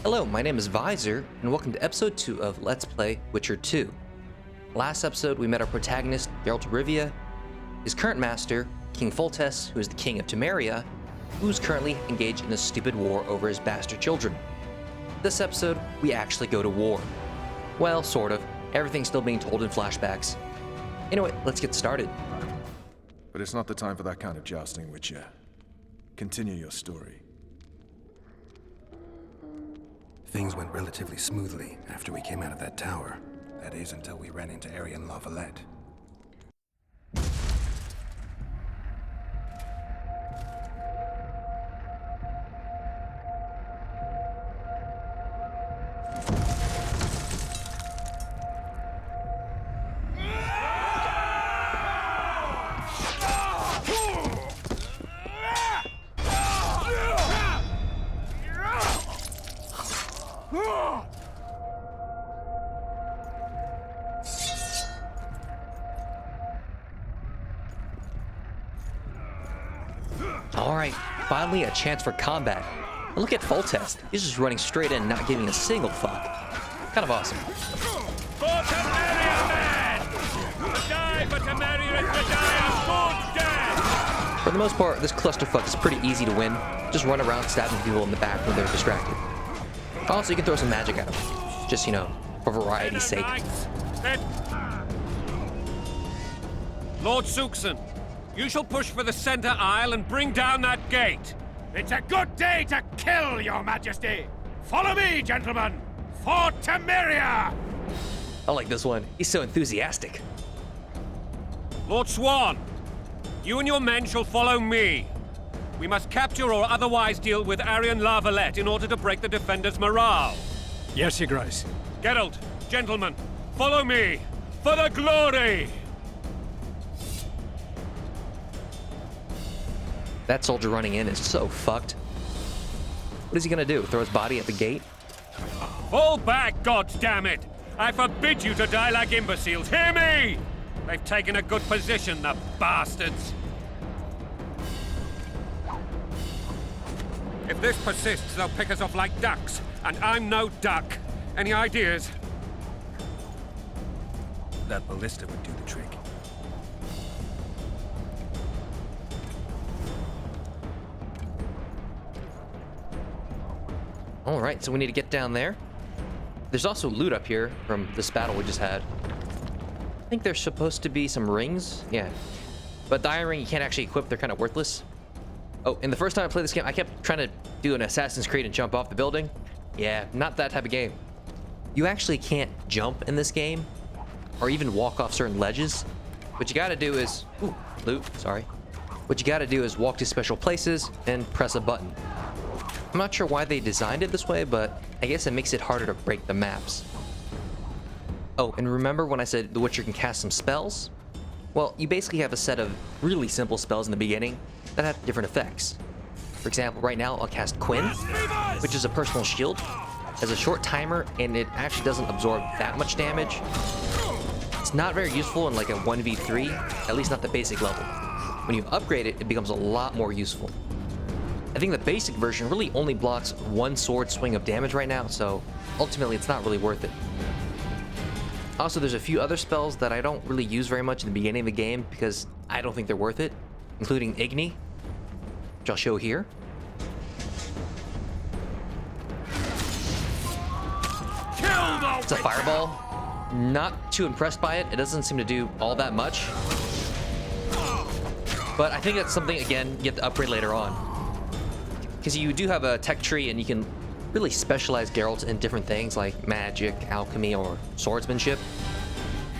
Hello, my name is Visor, and welcome to episode 2 of Let's Play Witcher 2. Last episode, we met our protagonist, Geralt of Rivia, his current master, King Foltest, who is the king of Temeria, who's currently engaged in a stupid war over his bastard children. This episode, we actually go to war. Well, sort of. Everything's still being told in flashbacks. Anyway, let's get started. But it's not the time for that kind of jousting, Witcher. Continue your story. Things went relatively smoothly after we came out of that tower. That is, until we ran into Aryan Lavalette. Alright, finally a chance for combat. And look at Foltest. He's just running straight in, not giving a single fuck. Kind of awesome. For Temeria, man! To die for Temeria is to die a good death! For the most part, this clusterfuck is pretty easy to win. Just run around stabbing people in the back when they're distracted. Also, you can throw some magic at them. Just, for variety's sake. Lord Suxon, you shall push for the center aisle and bring down that gate. It's a good day to kill, your majesty. Follow me, gentlemen, for Temeria! I like this one. He's so enthusiastic. Lord Swan, you and your men shall follow me. We must capture or otherwise deal with Aryan Lavalette in order to break the defenders' morale. Yes, Your Grace. Geralt, gentlemen, follow me for the glory! That soldier running in is so fucked. What is he gonna do? Throw his body at the gate? Fall back, goddammit! I forbid you to die like imbeciles. Hear me! They've taken a good position, the bastards. If this persists, they'll pick us off like ducks, and I'm no duck. Any ideas? That ballista would do the trick. Alright, so we need to get down there. There's also loot up here from this battle we just had. I think there's supposed to be some rings. Yeah. But the iron ring you can't actually equip, they're kind of worthless. Oh, and the first time I played this game, I kept trying to do an Assassin's Creed and jump off the building. Yeah, not that type of game. You actually can't jump in this game, or even walk off certain ledges. What you gotta do is... Ooh, loot, sorry. What you gotta do is walk to special places and press a button. I'm not sure why they designed it this way, but I guess it makes it harder to break the maps. Oh, and remember when I said the Witcher can cast some spells? Well, you basically have a set of really simple spells in the beginning that have different effects. For example, right now I'll cast Quinn, which is a personal shield. Has a short timer, and it actually doesn't absorb that much damage. It's not very useful in like a 1v3, at least not the basic level. When you upgrade it, it becomes a lot more useful. I think the basic version really only blocks one sword swing of damage right now, so ultimately it's not really worth it. Also, there's a few other spells that I don't really use very much in the beginning of the game because I don't think they're worth it, including Igni, which I'll show here. It's a fireball. Not too impressed by it. It doesn't seem to do all that much. But I think that's something, again, you have to upgrade later on. Because you do have a tech tree and you can really specialize Geralt in different things like magic, alchemy, or swordsmanship.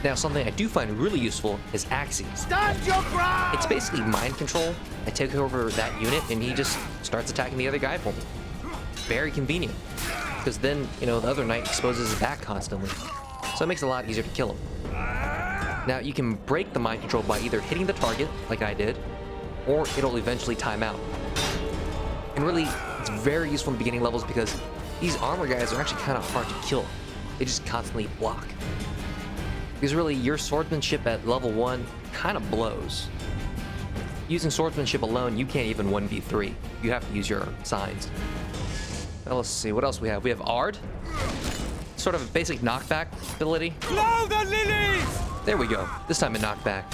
Now, something I do find really useful is Axes. Stand your ground! It's basically mind control. I take over that unit and he just starts attacking the other guy for me. Very convenient. Because then, the other knight exposes his back constantly. So it makes it a lot easier to kill him. Now, you can break the mind control by either hitting the target, like I did, or it'll eventually time out. And really, it's very useful in the beginning levels because these armor guys are actually kind of hard to kill. They just constantly block. Because really, your swordsmanship at level 1 kind of blows. Using swordsmanship alone, you can't even 1v3. You have to use your signs. let's see, what else we have? We have Ard. Sort of a basic knockback ability. Blow the lilies! There we go. This time it knocked back.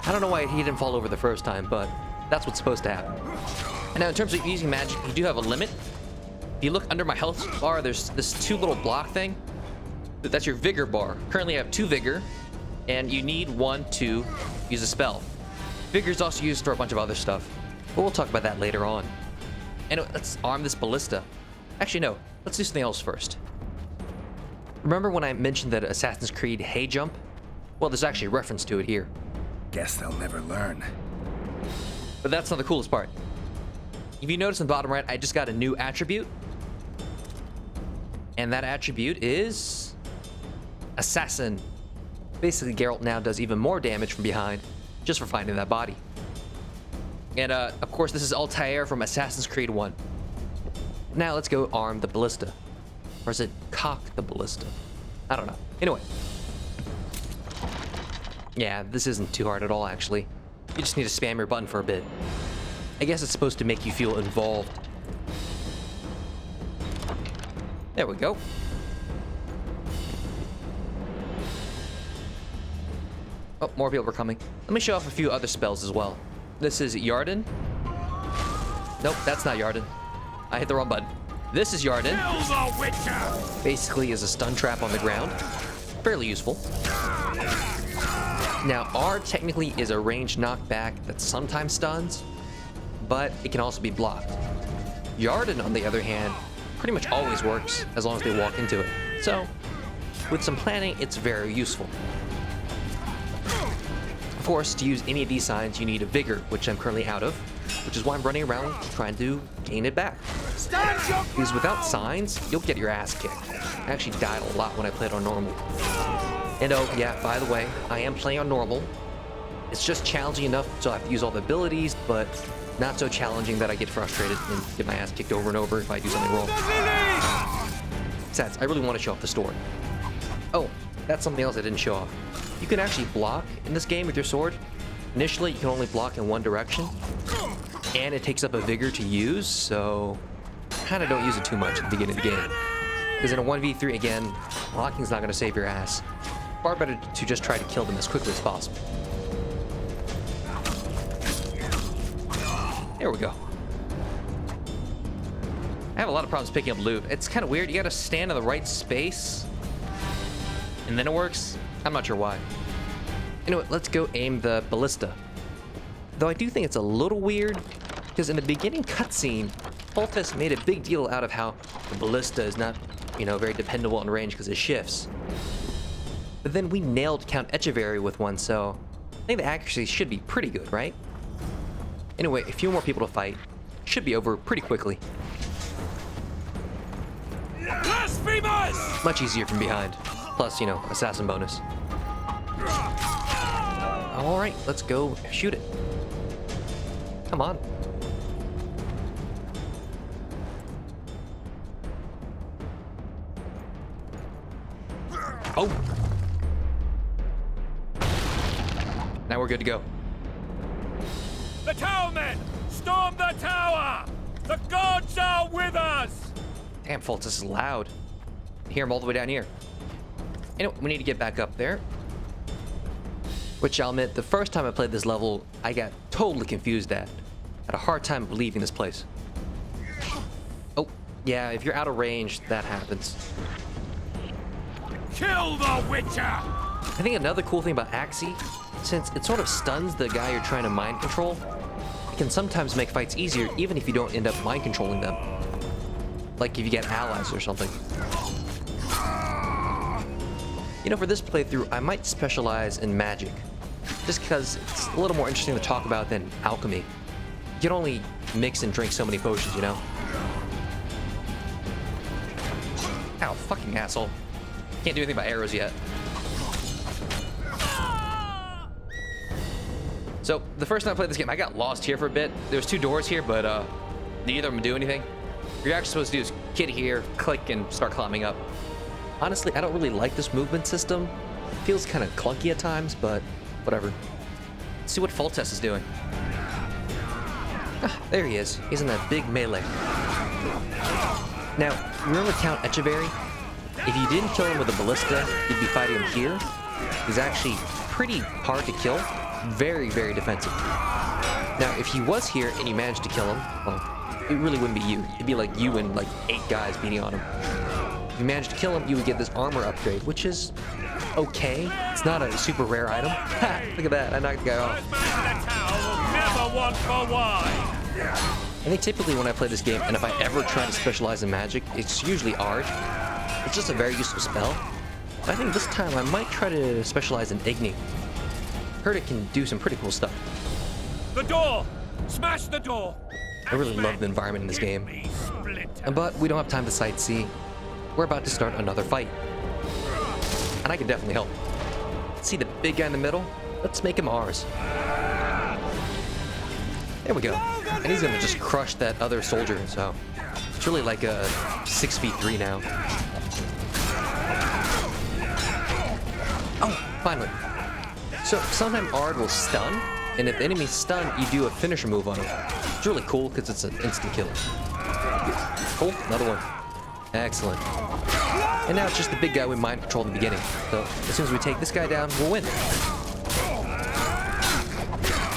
I don't know why he didn't fall over the first time, but that's what's supposed to happen. And now in terms of using magic, you do have a limit. If you look under my health bar, there's this 2 little block thing. That's your vigor bar. Currently I have 2 vigor, and you need 1 to use a spell. Vigor is also used for a bunch of other stuff, but we'll talk about that later on. Anyway, let's arm this ballista. Actually, no. Let's do something else first. Remember when I mentioned that Assassin's Creed Hey Jump? Well, there's actually a reference to it here. Guess they'll never learn. But that's not the coolest part. If you notice in the bottom right, I just got a new attribute. And that attribute is... Assassin. Basically, Geralt now does even more damage from behind, just for finding that body. And, of course, this is Altair from Assassin's Creed 1. Now let's go arm the ballista. Or is it cock the ballista? I don't know. Anyway. Yeah, this isn't too hard at all, actually. You just need to spam your button for a bit. I guess it's supposed to make you feel involved. There we go. Oh, more people are coming. Let me show off a few other spells as well. This is Yarden. Nope, that's not Yarden. I hit the wrong button. This is Yarden. Kill the Witcher! Basically is a stun trap on the ground. Fairly useful. Now, R technically is a ranged knockback that sometimes stuns, but it can also be blocked. Yarden, on the other hand, pretty much always works as long as they walk into it. So, with some planning, it's very useful. Of course, to use any of these signs, you need a vigor, which I'm currently out of, which is why I'm running around trying to gain it back. Because without signs, you'll get your ass kicked. I actually died a lot when I played on normal. And oh, yeah, by the way, I am playing on normal. It's just challenging enough so I have to use all the abilities, but not so challenging that I get frustrated and get my ass kicked over and over if I do something wrong. Besides, I really want to show off the story. Oh, that's something else I didn't show off. You can actually block in this game with your sword. Initially, you can only block in one direction, and it takes up a vigor to use, so kind of don't use it too much at the beginning of the game. Because in a 1v3, again, blocking's not going to save your ass. Far better to just try to kill them as quickly as possible. There we go. I have a lot of problems picking up loot. It's kind of weird. You got to stand in the right space, and then it works. I'm not sure why. Anyway, let's go aim the ballista. Though I do think it's a little weird, because in the beginning cutscene, Foltest made a big deal out of how the ballista is not, very dependable on range because it shifts. But then we nailed Count Echeverry with one, so I think the accuracy should be pretty good, right? Anyway, a few more people to fight. Should be over pretty quickly. Blasphemous! Much easier from behind. Plus, assassin bonus. Alright, let's go shoot it. Come on. Oh! Now we're good to go. The tower men! Storm the tower! The gods are with us! Damn, Foltest is loud. I hear him all the way down here. Anyway, we need to get back up there. Which I'll admit, the first time I played this level, I got totally confused at. Had a hard time leaving this place. Oh, yeah, if you're out of range, that happens. Kill the Witcher! I think another cool thing about Axii, since it sort of stuns the guy you're trying to mind control, it can sometimes make fights easier even if you don't end up mind controlling them. Like if you get allies or something. For this playthrough, I might specialize in magic, just because it's a little more interesting to talk about than alchemy. You can only mix and drink so many potions, Ow, fucking asshole. Can't do anything about arrows yet. So, the first time I played this game, I got lost here for a bit. There's 2 doors here, but neither of them do anything. What you're actually supposed to do is get here, click, and start climbing up. Honestly, I don't really like this movement system. It feels kind of clunky at times, but whatever. Let's see what Foltest is doing. Ah, there he is. He's in that big melee. Now, remember Count Echeverry? If you didn't kill him with a ballista, you'd be fighting him here. He's actually pretty hard to kill. Very, very defensive. Now, if he was here and you managed to kill him, well, it really wouldn't be you. It'd be like you and like 8 guys beating on him. If you managed to kill him, you would get this armor upgrade, which is okay. It's not a super rare item. Ha! Look at that, I knocked the guy off. Never want for wine. I think typically when I play this game, and if I ever try to specialize in magic, it's usually Ard. It's just a very useful spell. But I think this time I might try to specialize in Igni. Heard it can do some pretty cool stuff. The door! Smash the door! I really love the environment in this game. But we don't have time to sightsee. We're about to start another fight. And I can definitely help. See the big guy in the middle? Let's make him ours. There we go. And he's gonna just crush that other soldier, so it's really like a 6v3 now. Oh, finally. So sometimes Ard will stun, and if the enemy's stunned, you do a finisher move on him. It's really cool because it's an instant kill. Cool, another one. Excellent. And now it's just the big guy we mind control in the beginning. So as soon as we take this guy down, we'll win.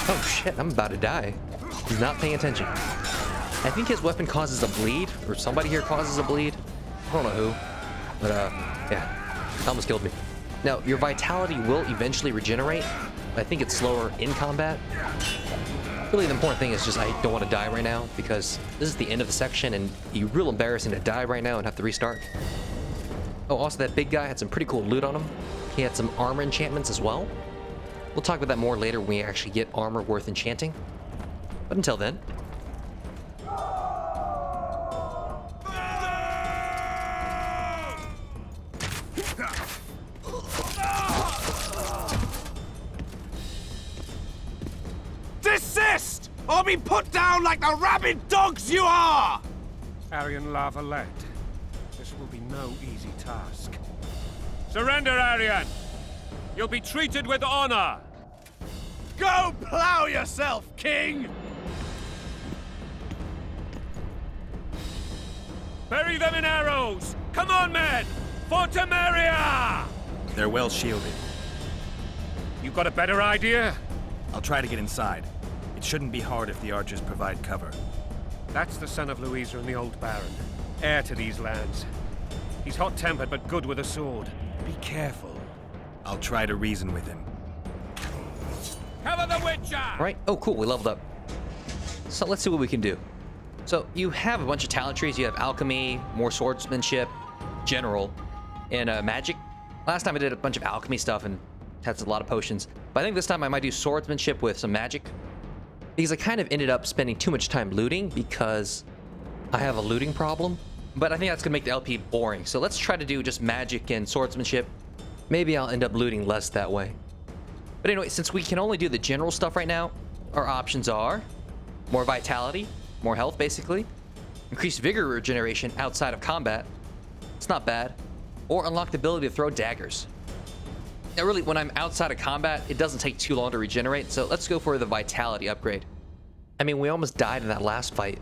Oh shit, I'm about to die. He's not paying attention. I think his weapon causes a bleed, or somebody here causes a bleed. I don't know who, but yeah, almost killed me. Now, your vitality will eventually regenerate. I think it's slower in combat. Really, the important thing is just I don't want to die right now, because this is the end of the section, and it'd be real embarrassing to die right now and have to restart. Oh, also that big guy had some pretty cool loot on him. He had some armor enchantments as well. We'll talk about that more later when we actually get armor worth enchanting. But until then... Desist! Or be put down like the rabid dogs you are! Aryan Lava-led. This will be no easy task. Surrender, Aryan! You'll be treated with honor! Go plow yourself, King! Bury them in arrows! Come on, men! For Temeria! They're well shielded. You got a better idea? I'll try to get inside. It shouldn't be hard if the archers provide cover. That's the son of Louisa and the old Baron, heir to these lands. He's hot-tempered but good with a sword. Be careful. I'll try to reason with him. Cover the Witcher! Right? Oh, cool. We leveled up. So let's see what we can do. So you have a bunch of talent trees. You have alchemy, more swordsmanship, general, and magic. Last time I did a bunch of alchemy stuff and had a lot of potions. But I think this time I might do swordsmanship with some magic. Because I kind of ended up spending too much time looting because I have a looting problem. But I think that's going to make the LP boring. So let's try to do just magic and swordsmanship. Maybe I'll end up looting less that way. But anyway, since we can only do the general stuff right now, our options are more vitality, more health basically, increased vigor regeneration outside of combat, it's not bad, or unlock the ability to throw daggers. Now really, when I'm outside of combat, it doesn't take too long to regenerate, so let's go for the vitality upgrade. I mean, we almost died in that last fight.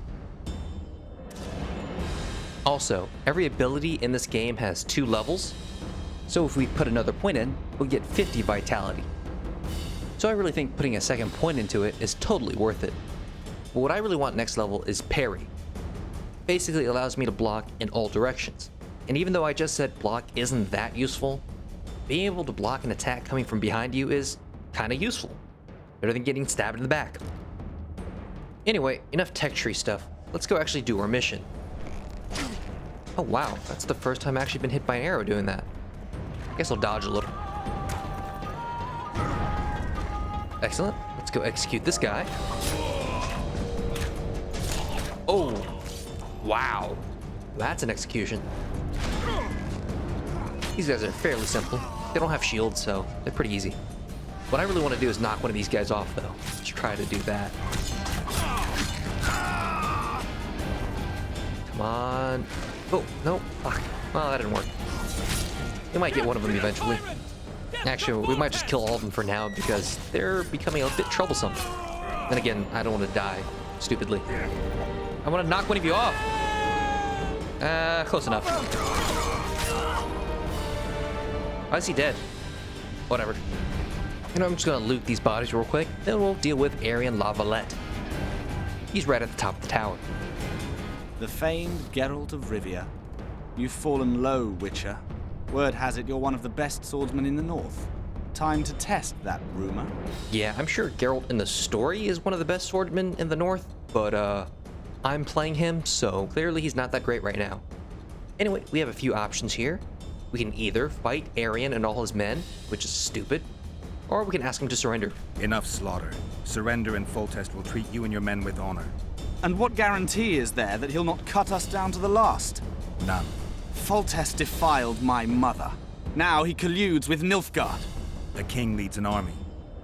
Also, every ability in this game has 2 levels, so if we put another point in, we'll get 50 vitality. So I really think putting a second point into it is totally worth it. But what I really want next level is parry. Basically, it allows me to block in all directions. And even though I just said block isn't that useful, being able to block an attack coming from behind you is kind of useful. Better than getting stabbed in the back. Anyway, enough tech tree stuff. Let's go actually do our mission. Oh wow, that's the first time I've actually been hit by an arrow doing that. I guess I'll dodge a little. Excellent. Let's go execute this guy. Oh, wow. That's an execution. These guys are fairly simple. They don't have shields, so they're pretty easy. What I really want to do is knock one of these guys off, though. Let's try to do that. Come on. Oh, no. Fuck. Well, that didn't work. We might get one of them eventually. Actually, we might just kill all of them for now because they're becoming a bit troublesome. Then again, I don't want to die stupidly. I want to knock one of you off. Close enough. Why is he dead? Whatever. You know, I'm just gonna loot these bodies real quick, then we'll deal with Arian Lavalette. He's right at the top of the tower. The famed Geralt of Rivia. You've fallen low, Witcher. Word has it you're one of the best swordsmen in the north. Time to test that rumor. Yeah, I'm sure Geralt in the story is one of the best swordsmen in the north, but I'm playing him, so clearly he's not that great right now. Anyway, we have a few options here. We can either fight Arian and all his men, which is stupid, or we can ask him to surrender. Enough slaughter. Surrender and Foltest will treat you and your men with honor. And what guarantee is there that he'll not cut us down to the last? None. Foltest defiled my mother. Now he colludes with Nilfgaard. The king leads an army.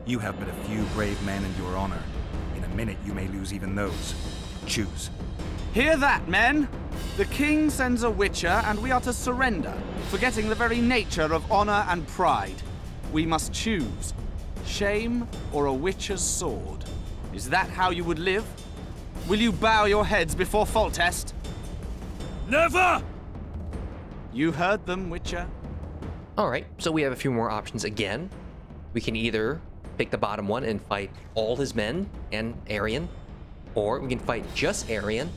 You have but a few brave men and your honor. In a minute, you may lose even those. Choose. Hear that, men? The king sends a Witcher, and we are to surrender, forgetting the very nature of honor and pride. We must choose. Shame or a Witcher's sword. Is that how you would live? Will you bow your heads before Foltest? Never! You heard them, Witcher. Alright, so we have a few more options again. We can either pick the bottom one and fight all his men and Arian, or we can fight just Arian,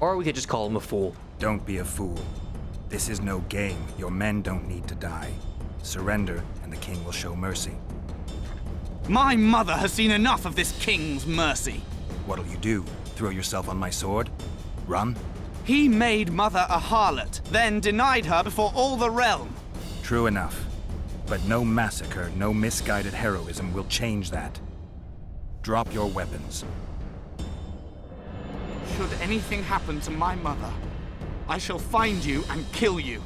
or we could just call him a fool. Don't be a fool. This is no game. Your men don't need to die. Surrender, and the king will show mercy. My mother has seen enough of this king's mercy. What'll you do? Throw yourself on my sword? Run? He made mother a harlot, then denied her before all the realm. True enough. But no massacre, no misguided heroism will change that. Drop your weapons. Should anything happen to my mother, I shall find you and kill you.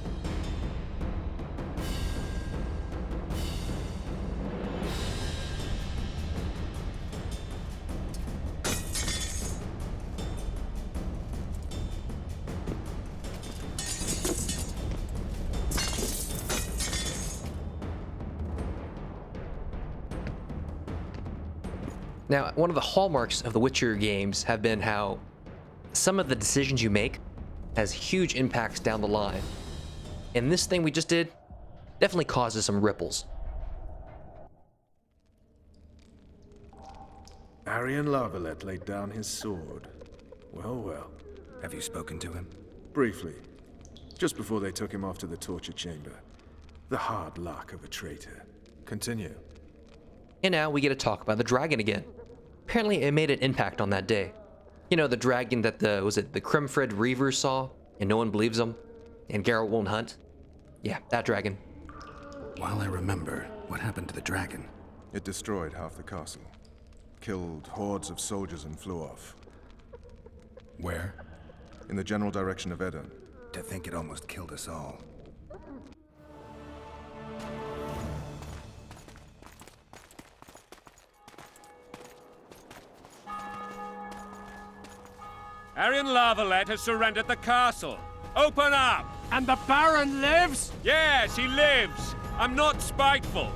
Now, one of the hallmarks of the Witcher games have been how some of the decisions you make has huge impacts down the line. And this thing we just did definitely causes some ripples. Arian Lavalette laid down his sword. Well, well. Have you spoken to him? Briefly. Just before they took him off to the torture chamber. The hard luck of a traitor. Continue. And now we get to talk about the dragon again. Apparently it made an impact on that day. You know, the dragon that the Crimfred Reavers saw, and no one believes them, and Geralt won't hunt? Yeah, that dragon. While I remember, what happened to the dragon? It destroyed half the castle. Killed hordes of soldiers and flew off. Where? In the general direction of Edon. To think it almost killed us all. Arian Lavalette has surrendered the castle. Open up! And the Baron lives? Yes, he lives. I'm not spiteful.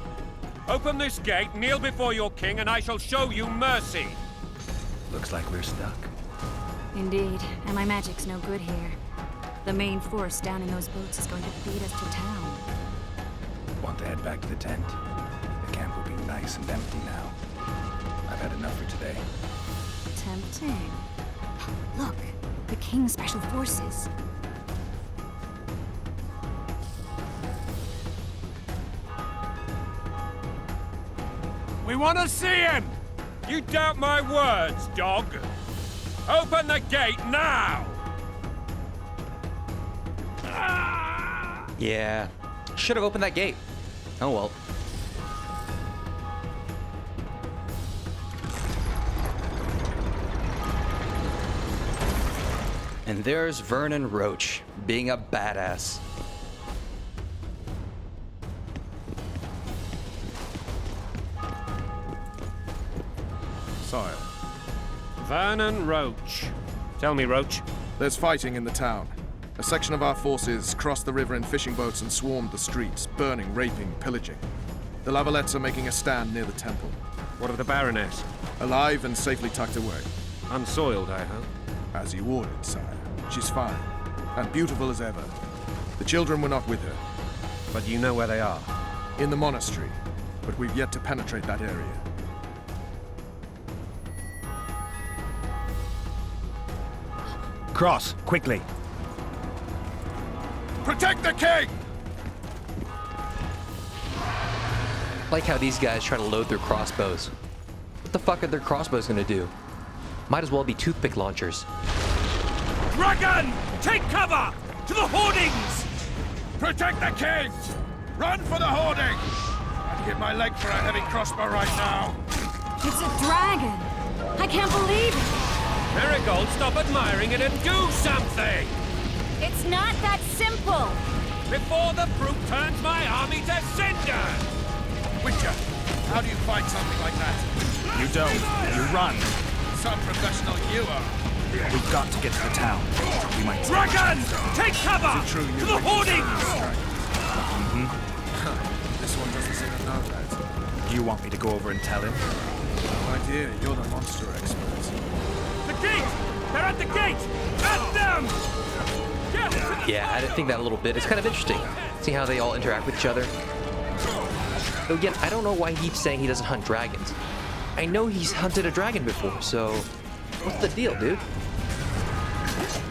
Open this gate, kneel before your king, and I shall show you mercy. Looks like we're stuck. Indeed, and my magic's no good here. The main force down in those boats is going to beat us to town. Want to head back to the tent? The camp will be nice and empty now. I've had enough for today. Tempting. Look, the King's Special Forces. We want to see him! You doubt my words, dog? Open the gate now! Yeah, should have opened that gate. Oh well. And there's Vernon Roach, being a badass. Sire, Vernon Roach. Tell me, Roach. there's fighting in the town. A section of our forces crossed the river in fishing boats and swarmed the streets, burning, raping, pillaging. The Lavalettes are making a stand near the temple. What of the Baroness? Alive and safely tucked away. Unsoiled, I hope. As you ordered, sire. She's fine. and beautiful as ever. The children were not with her. But you know where they are. In the monastery, but we've yet to penetrate that area. Cross, quickly. Protect the king! Like how these guys try to load their crossbows. What the fuck are their crossbows gonna do? Might as well be toothpick launchers. Dragon! Take cover! To the hoardings! Protect the king! Run for the hoarding! I'd give my leg for a heavy crossbow right now. It's a dragon! I can't believe it! Marigold, stop admiring it and do something! It's not that simple! Before the brute turns my army to cinder! Witcher, how do you fight something like that? You don't. You run. Some professional you are. We've got to get to the town. We might... Dragon! Take cover! Is it true you To the hoardings! This one doesn't seem to know that. Do you want me to go over and tell him? No idea. You're the monster expert. The gate! They're at the gate! At them! Get to the Yeah, I didn't think that a little bit. It's kind of interesting. See how they all interact with each other. Though again, I don't know why he keeps saying he doesn't hunt dragons. I know he's hunted a dragon before, so what's the deal, dude?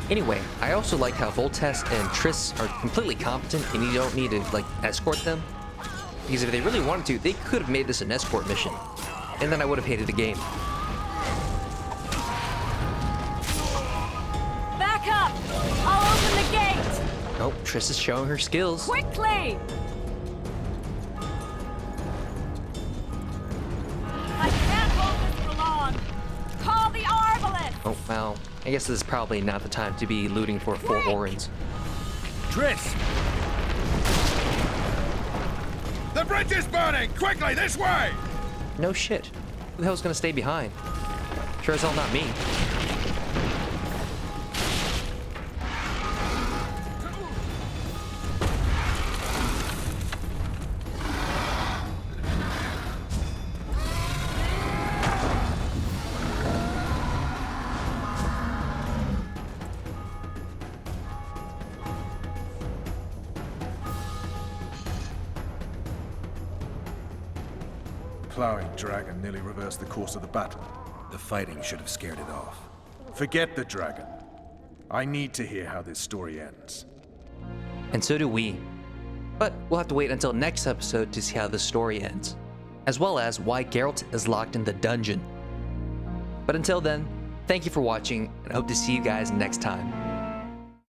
Anyway, I also like how Foltest and Triss are completely competent and you don't need to, like, escort them. Because if they really wanted to, they could have made this an escort mission. And then I would have hated the game. Back up! I'll open the gate! Oh, Triss is showing her skills. Quickly! I can't hold this for long! Call the Arbalest! Oh, well, I guess this is probably not the time to be looting for 4 Quick! Orans. Triss! The bridge is burning! Quickly, this way! No shit. Who the hell's gonna stay behind? Sure as hell not me. Plowing dragon nearly reversed the course of the battle. The fighting should have scared it off. Forget the dragon. I need to hear how this story ends. And so do we. But we'll have to wait until next episode to see how the story ends, as well as why Geralt is locked in the dungeon. But until then, thank you for watching, and I hope to see you guys next time.